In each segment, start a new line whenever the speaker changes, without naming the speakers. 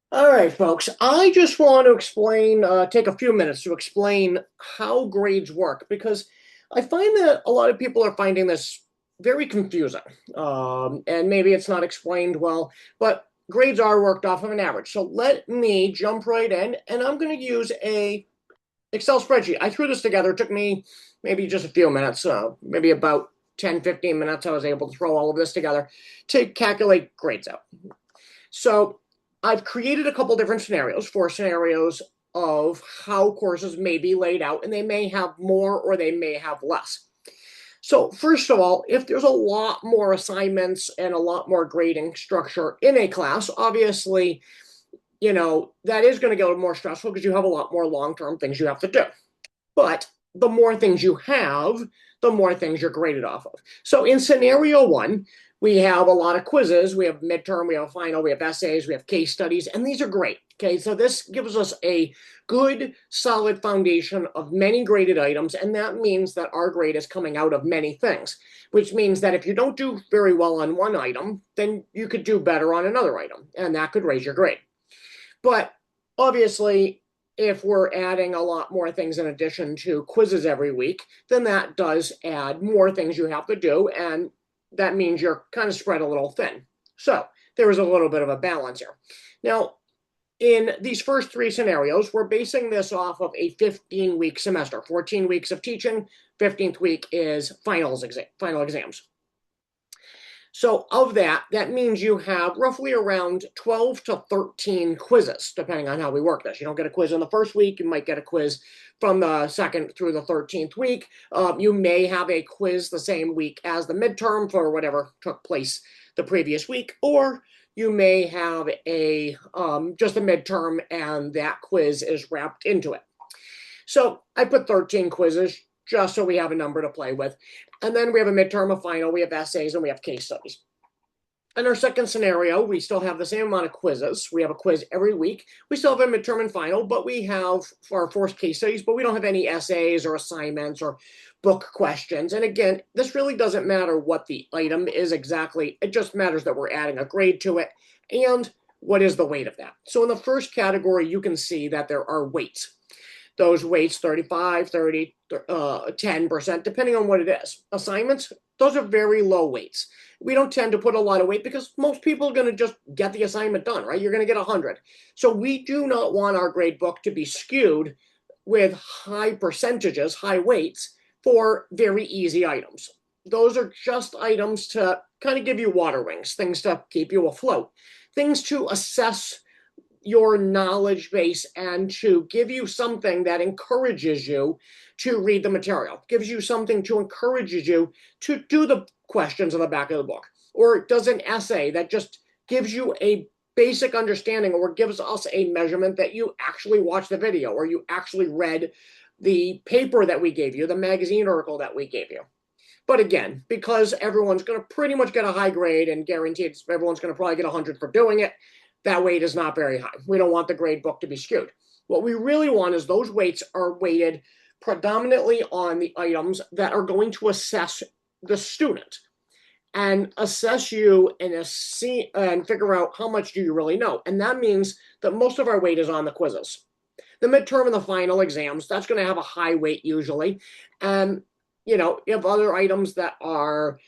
All right, folks. I just want to explain, take a few minutes to explain how grades work because I find that a lot of people are finding this very confusing. And maybe it's not explained well, but grades are worked off of an average. So let me jump right in, and I'm going to use a Excel spreadsheet. I threw this together. It took me maybe just a few minutes, maybe about 10, 15 minutes. I was able to throw all of this together to calculate grades out. So I've created a couple different scenarios, four scenarios of how courses may be laid out, and they may have more or they may have less. So, first of all, if there's a lot more assignments and a lot more grading structure in a class, obviously, that is going to get a little more stressful because you have a lot more long term things you have to do. But the more things you have, the more things you're graded off of. So in scenario one, we have a lot of quizzes. We have midterm, we have a final, we have essays, we have case studies, and these are great. Okay, so this gives us a good, solid foundation of many graded items, and that means that our grade is coming out of many things, which means that if you don't do very well on one item, then you could do better on another item, and that could raise your grade. But obviously, if we're adding a lot more things in addition to quizzes every week, then that does add more things you have to do. And that means you're kind of spread a little thin. So there is a little bit of a balance here. Now, in these first three scenarios, we're basing this off of a 15-week semester, 14 weeks of teaching. 15th week is final exams. So of that, that means you have roughly around 12 to 13 quizzes, depending on how we work this. You don't get a quiz in the first week. You might get a quiz from the second through the 13th week. You may have a quiz the same week as the midterm for whatever took place the previous week, or you may have a just a midterm and that quiz is wrapped into it. So I put 13 quizzes just so we have a number to play with. And then we have a midterm, a final, we have essays, and we have case studies. In our second scenario, we still have the same amount of quizzes. We have a quiz every week. We still have a midterm and final, but we have our forced case studies, but we don't have any essays or assignments or book questions. And again, this really doesn't matter what the item is exactly. It just matters that we're adding a grade to it and what is the weight of that. So in the first category, you can see that there are weights. Those weights 35, 30, 10%, depending on what it is. Assignments, those are very low weights. We don't tend to put a lot of weight because most people are going to just get the assignment done, right? You're going to get 100. So we do not want our grade book to be skewed with high percentages, high weights for very easy items. Those are just items to kind of give you water wings, things to keep you afloat, things to assess your knowledge base and to give you something that encourages you to read the material, gives you something to encourage you to do the questions on the back of the book, or does an essay that just gives you a basic understanding or gives us a measurement that you actually watched the video or you actually read the paper that we gave you, the magazine article that we gave you. But again, because everyone's going to pretty much get a high grade and guaranteed everyone's going to probably get 100 for doing it, that weight is not very high. We don't want the grade book to be skewed. What we really want is those weights are weighted predominantly on the items that are going to assess the student and assess you and figure out how much do you really know. And that means that most of our weight is on the quizzes. The midterm and the final exams, that's going to have a high weight usually. And, you have other items that are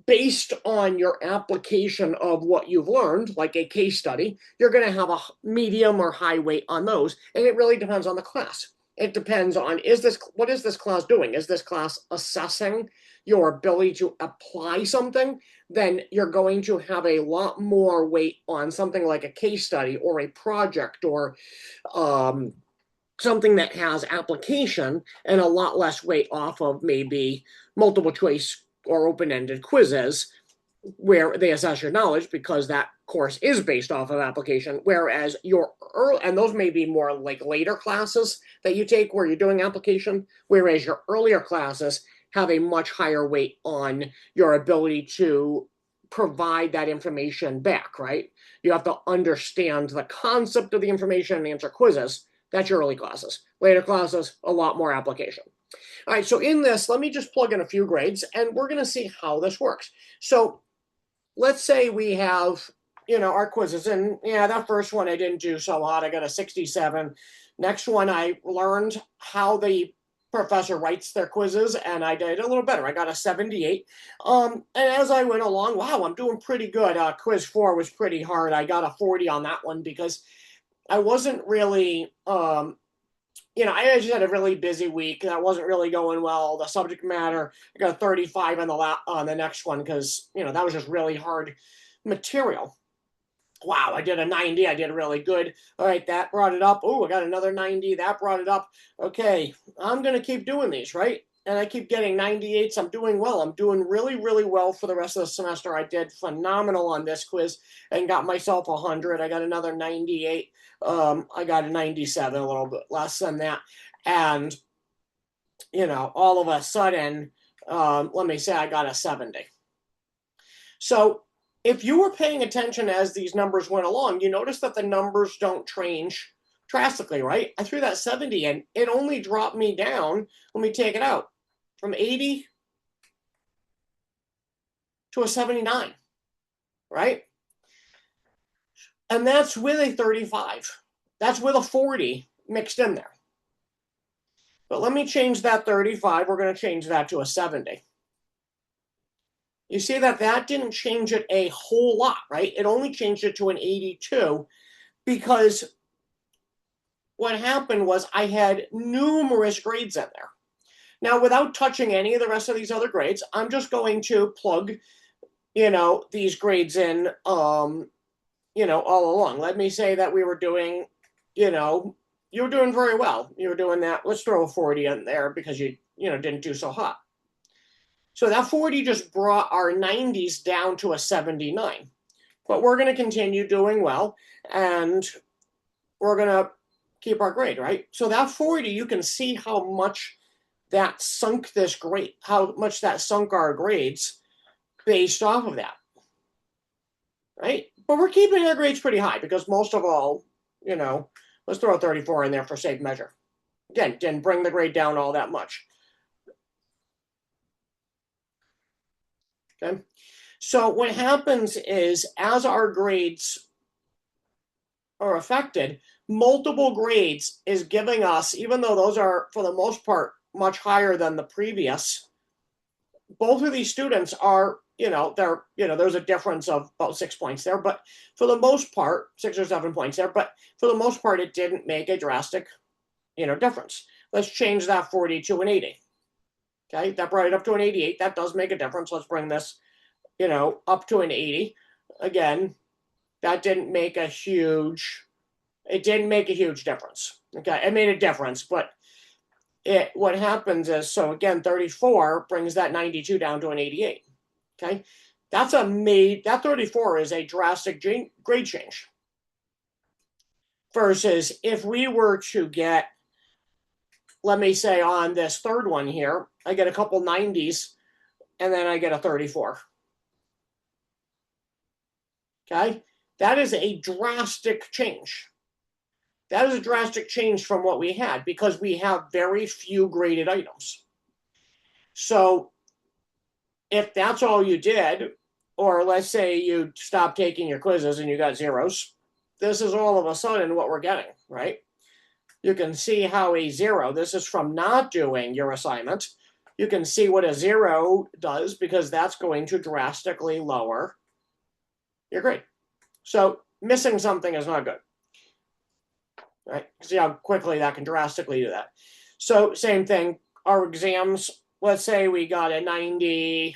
based on your application of what you've learned, like a case study, you're going to have a medium or high weight on those. And it really depends on the class. It depends on what is this class doing? Is this class assessing your ability to apply something? Then you're going to have a lot more weight on something like a case study or a project or something that has application and a lot less weight off of maybe multiple choice or open-ended quizzes where they assess your knowledge because that course is based off of application, whereas and those may be more like later classes that you take where you're doing application, whereas your earlier classes have a much higher weight on your ability to provide that information back, right? You have to understand the concept of the information and answer quizzes. That's your early classes. Later classes, a lot more application. All right, so in this, let me just plug in a few grades and we're going to see how this works. So let's say we have our quizzes. And yeah, that first one I didn't do so hot. I got a 67. Next one, I learned how the professor writes their quizzes, and I did a little better. I got a 78. And as I went along, wow, I'm doing pretty good. Quiz 4 was pretty hard. I got a 40 on that one because I wasn't really, I just had a really busy week. That wasn't really going well. The subject matter, I got a 35 on the next one because, that was just really hard material. Wow, I did a 90. I did really good. All right, that brought it up. Oh, I got another 90. That brought it up. Okay, I'm going to keep doing these, right? And I keep getting 98s. I'm doing well. I'm doing really, really well for the rest of the semester. I did phenomenal on this quiz and got myself 100. I got another 98. I got a 97, a little bit less than that. And, all of a sudden, let me say I got a 70. So if you were paying attention as these numbers went along, you notice that the numbers don't change drastically, right? I threw that 70 in. It only dropped me down. Let me take it out from 80 to a 79, right? And that's with a 35. That's with a 40 mixed in there. But let me change that 35. We're going to change that to a 70. You see that didn't change it a whole lot, right? It only changed it to an 82 because what happened was I had numerous grades in there. Now, without touching any of the rest of these other grades, I'm just going to plug, these grades in, all along. Let me say that we were doing, you were doing very well. You were doing that. Let's throw a 40 in there because you didn't do so hot. So that 40 just brought our 90s down to a 79. But we're going to continue doing well, and we're going to keep our grade, right? So that 40, you can see how much that sunk this grade, how much that sunk our grades based off of that, right? But we're keeping our grades pretty high because most of all, let's throw a 34 in there for safe measure. Again, didn't bring the grade down all that much. Okay. So what happens is as our grades are affected, multiple grades is giving us, even though those are for the most part much higher than the previous, both of these students are, there's a difference of about 6 points there, but for the most part, 6 or 7 points there, but for the most part, it didn't make a drastic, difference. Let's change that 40 to an 80. Okay, that brought it up to an 88. That does make a difference. Let's bring this, up to an 80. Again, that didn't make a huge, it didn't make a huge difference. Okay, it made a difference, but what happens is, so again, 34 brings that 92 down to an 88. Okay, that 34 is a drastic grade change. Versus if we were to get, let me say on this third one here, I get a couple 90s and then I get a 34. Okay, that is a drastic change. That is a drastic change from what we had because we have very few graded items. So if that's all you did, or let's say you stopped taking your quizzes and you got zeros, this is all of a sudden what we're getting, right? You can see how a 0, this is from not doing your assignment. You can see what a 0 does because that's going to drastically lower your grade. So missing something is not good. Right? See how quickly that can drastically do that. So same thing, our exams, let's say we got a 90,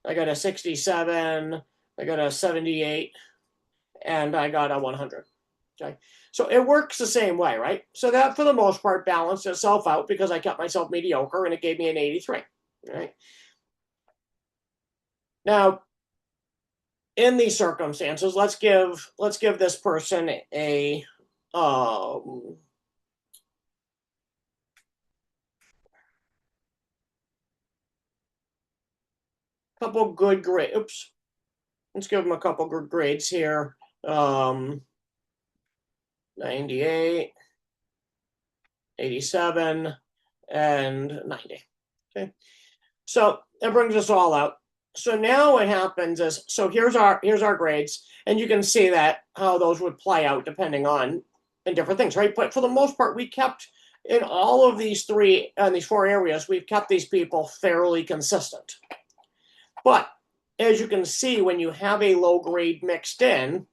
I got a 67, I got a 78, and I got a 100. Okay, so it works the same way, right? So that for the most part balanced itself out because I kept myself mediocre and it gave me an 83, right? Now, in these circumstances, let's give this person a couple good grades. Oops. Let's give them a couple good grades here. 98, 87, and 90. Okay. So that brings us all out. So now what happens is, so here's our grades, and you can see that how those would play out depending on and different things, right? But for the most part, we kept in all of these these four areas, we've kept these people fairly consistent. But as you can see, when you have a low grade mixed in,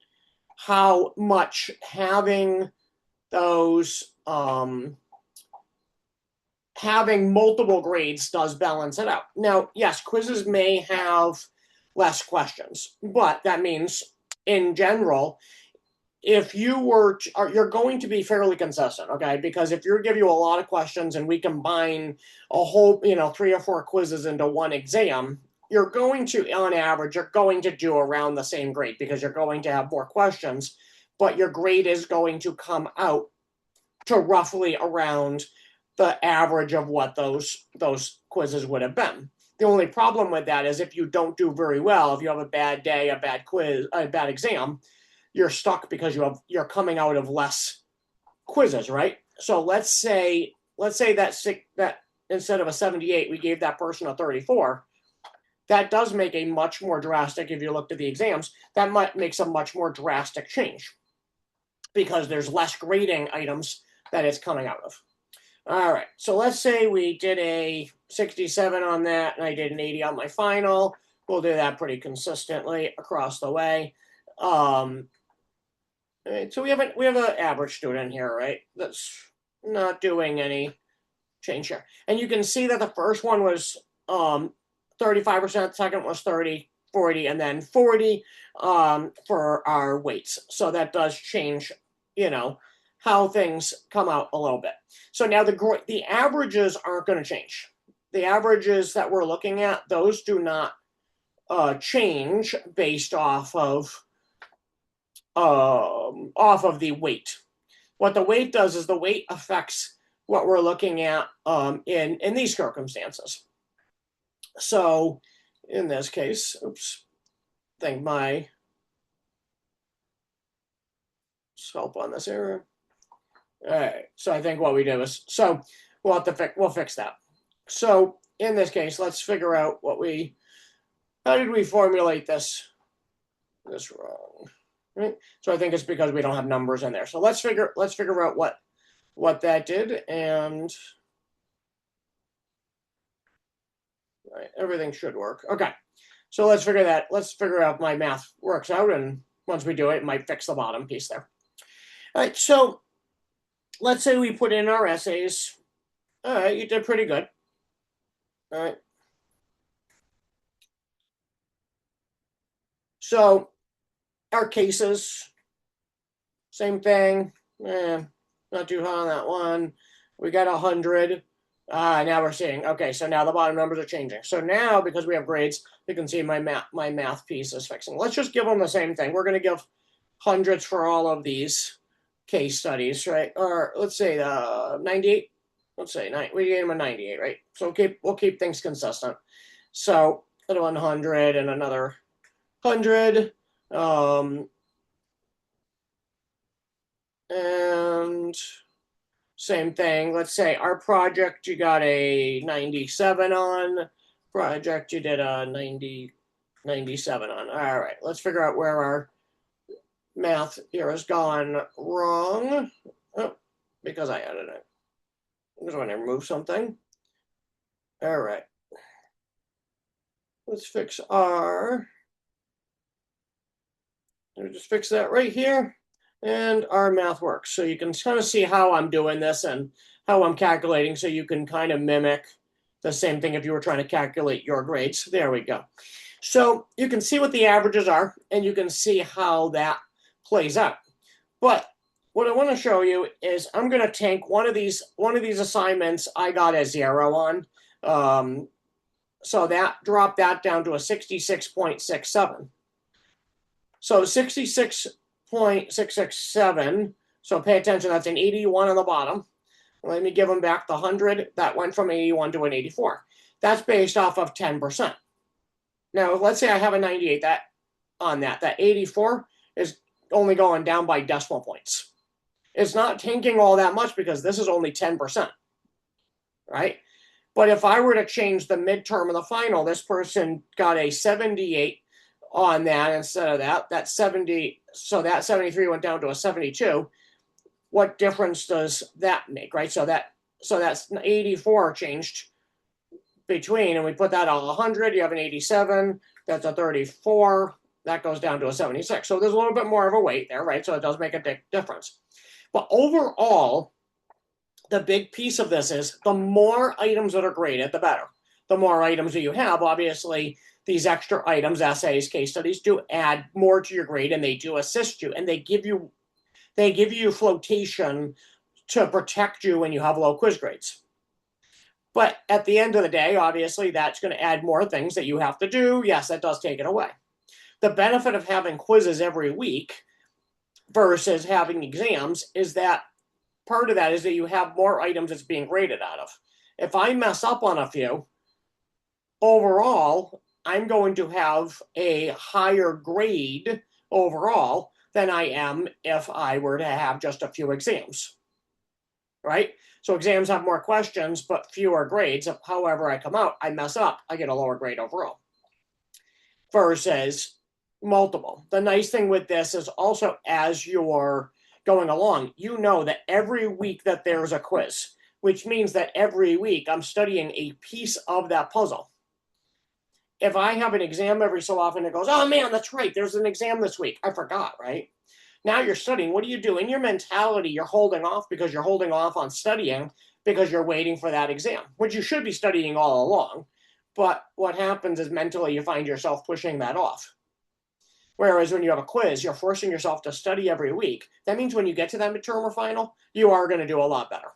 how much having those having multiple grades does balance it out. Now, yes, quizzes may have less questions, but that means in general, if you were, you're going to be fairly consistent, okay? Because if you give you a lot of questions and we combine a whole, 3 or 4 quizzes into one exam, you're going to, on average, you're going to do around the same grade because you're going to have more questions, but your grade is going to come out to roughly around the average of what those quizzes would have been. The only problem with that is if you don't do very well, if you have a bad day, a bad quiz, a bad exam, you're stuck because you're coming out of less quizzes, right? So let's say that instead of a 78, we gave that person a 34. That does make a much more drastic, if you looked at the exams, that makes a much more drastic change because there's less grading items that it's coming out of. All right, so let's say we did a 67 on that and I did an 80 on my final. We'll do that pretty consistently across the way. Right, so we have an average student here, right? That's not doing any change here. And you can see that the first one was 35%, second was 30, 40, and then 40 for our weights. So that does change, how things come out a little bit. So now the averages aren't going to change. The averages that we're looking at, those do not change based off of the weight. What the weight does is the weight affects what we're looking at in these circumstances. So in this case, oops, I think my help on this error. All right, so I think what we did was, so we'll fix that. So in this case, let's figure out how did we formulate this wrong? Right? So I think it's because we don't have numbers in there. So let's figure out what that did, and right, everything should work. Okay, so let's figure out if my math works out, and once we do it, it might fix the bottom piece there. All right, so let's say we put in our essays. All right, you did pretty good. All right. So our cases, same thing. Not too high on that one. We got 100. Now we're seeing, okay, so now the bottom numbers are changing. So now, because we have grades, you can see my math piece is fixing. Let's just give them the same thing. We're going to give hundreds for all of these case studies, right? Or let's say 98. Let's say we gave them a 98, right? So we'll keep things consistent. So 100 and another 100. And same thing. Let's say our project you got a 97 on. Project you did a 97 on. All right, let's figure out where our math here has gone wrong. Oh, because I added it. I'm just going to remove something. All right. Let's fix just fix that right here. And our math works. So you can kind of see how I'm doing this and how I'm calculating, so you can kind of mimic the same thing if you were trying to calculate your grades. There we go. So you can see what the averages are, and you can see how that plays out. But what I want to show you is I'm going to take one of these assignments I got a 0 on. So that dropped that down to a 66.67. So 66.667. So pay attention, that's an 81 on the bottom. Let me give them back the 100. That went from 81 to an 84. That's based off of 10%. Now, let's say I have a 98 that 84 is only going down by decimal points. It's not tanking all that much because this is only 10%, right? But if I were to change the midterm and the final, this person got a 78 on that instead of that 70, so that 73 went down to a 72. What difference does that make, right? So that's 84 changed between, and we put that on 100, you have an 87, that's a 34, that goes down to a 76. So there's a little bit more of a weight there, right? So it does make a difference. But overall, the big piece of this is the more items that are graded, the better. The more items that you have, obviously, these extra items, essays, case studies, do add more to your grade, and they do assist you, and they give you flotation to protect you when you have low quiz grades. But at the end of the day, obviously, that's going to add more things that you have to do. Yes, that does take it away. The benefit of having quizzes every week versus having exams is that part of that is that you have more items it's being graded out of. If I mess up on a few, overall, I'm going to have a higher grade overall than I am if I were to have just a few exams, right? So exams have more questions, but fewer grades. However I come out, I mess up, I get a lower grade overall. Versus multiple. The nice thing with this is also as you're going along, you know that every week that there's a quiz, which means that every week I'm studying a piece of that puzzle. If I have an exam every so often, it goes, oh man, that's right, there's an exam this week. I forgot, right? Now you're studying. What do you do? In your mentality, you're holding off because you're holding off on studying because you're waiting for that exam, which you should be studying all along. But what happens is mentally you find yourself pushing that off. Whereas when you have a quiz, you're forcing yourself to study every week. That means when you get to that midterm or final, you are going to do a lot better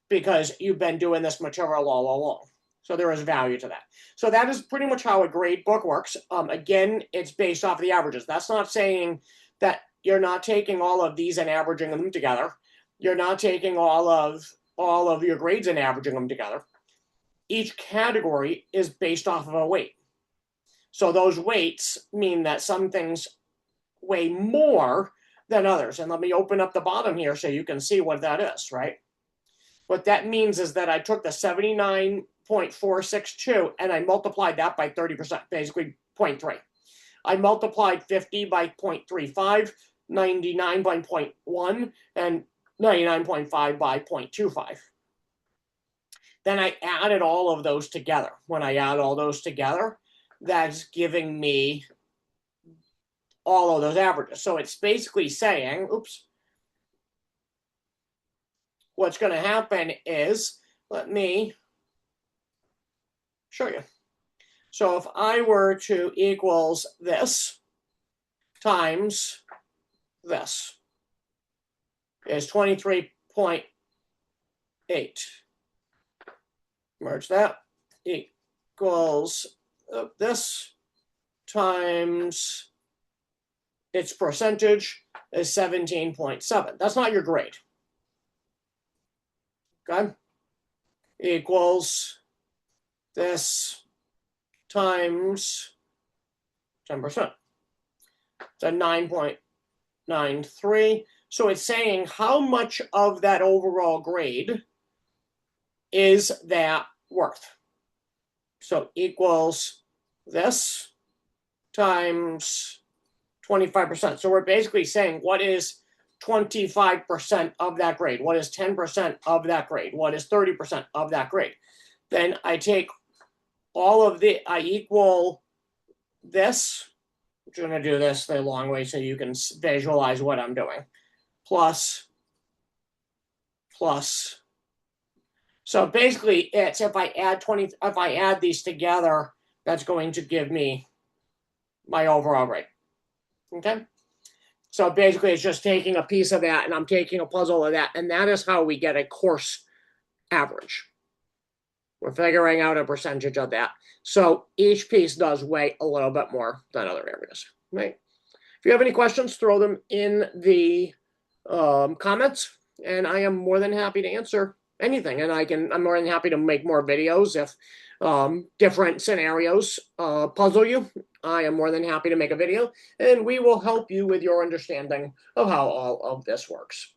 because you've been doing this material all along. So there is value to that. So that is pretty much how a grade book works. Again, it's based off the averages. That's not saying that you're not taking all of these and averaging them together. You're not taking all of your grades and averaging them together. Each category is based off of a weight. So those weights mean that some things weigh more than others. And let me open up the bottom here so you can see what that is, right? What that means is that I took the 79.462 and I multiplied that by 30%, basically 0.3. I multiplied 50 by 0.35, 99 by 0.1, and 99.5 by 0.25. Then I added all of those together. When I add all those together, that's giving me all of those averages. So it's basically saying, oops, what's going to happen is, let me show you. So if I were to equals this times this is 23.8. Merge that, equals this times its percentage is 17.7. That's not your grade. Okay? Equals this times 10%. It's a 9.93. So it's saying how much of that overall grade is that worth. So equals this times 25%. So we're basically saying what is 25% of that grade? What is 10% of that grade? What is 30% of that grade? Then I take all of I equal this. I'm going to do this the long way so you can visualize what I'm doing. Plus. So basically it's if I add these together, that's going to give me my overall grade. Okay? So basically it's just taking a piece of that and I'm taking a puzzle of that, and that is how we get a course average. We're figuring out a percentage of that. So each piece does weigh a little bit more than other areas, right? If you have any questions, throw them in the comments, and I am more than happy to answer anything. And I'm more than happy to make more videos if different scenarios puzzle you. I am more than happy to make a video, and we will help you with your understanding of how all of this works.